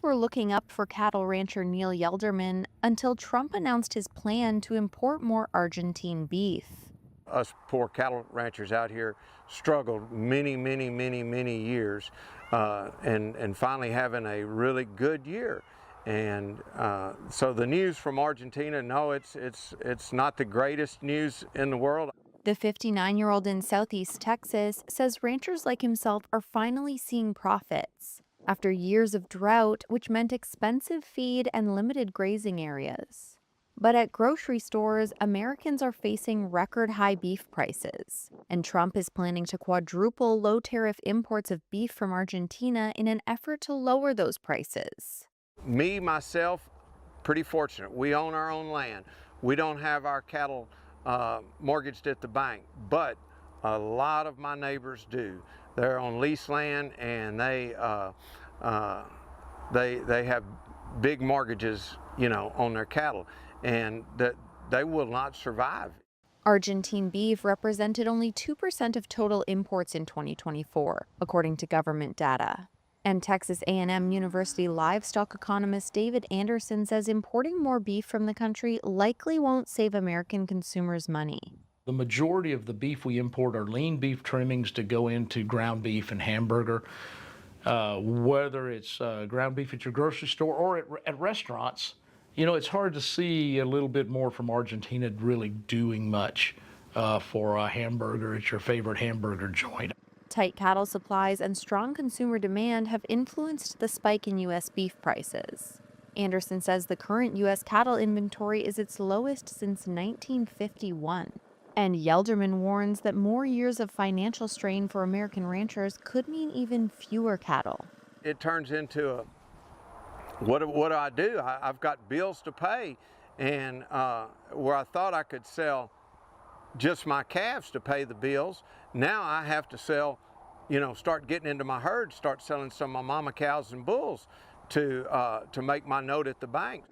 were looking up for cattle rancher Neil Yelderman until Trump announced his plan to import more Argentine beef. Us poor cattle ranchers out here struggled many years, and finally having a really good year. And so the news from Argentina, no, it's not the greatest news in the world. The 59-year-old in Southeast Texas says ranchers like himself are finally seeing profits after years of drought, which meant expensive feed and limited grazing areas. But at grocery stores, Americans are facing record high beef prices, and Trump is planning to quadruple low tariff imports of beef from Argentina in an effort to lower those prices. Me, myself, pretty fortunate. We own our own land. We don't have our cattle mortgaged at the bank, but a lot of my neighbors do. They're on lease land, and they have big mortgages, on their cattle, and that they will not survive. Argentine beef represented only 2% of total imports in 2024, according to government data. And Texas A&M University livestock economist David Anderson says importing more beef from the country likely won't save American consumers money. The majority of the beef we import are lean beef trimmings to go into ground beef and hamburger. Whether it's ground beef at your grocery store or at restaurants, it's hard to see a little bit more from Argentina really doing much for a hamburger at your favorite hamburger joint. Tight cattle supplies and strong consumer demand have influenced the spike in U.S. beef prices. Anderson says the current U.S. cattle inventory is its lowest since 1951. And Yelderman warns that more years of financial strain for American ranchers could mean even fewer cattle. It turns into what do I do? I've got bills to pay, and where I thought I could sell just my calves to pay the bills, now I have to sell, start getting into my herd, start selling some of my mama cows and bulls to make my note at the bank.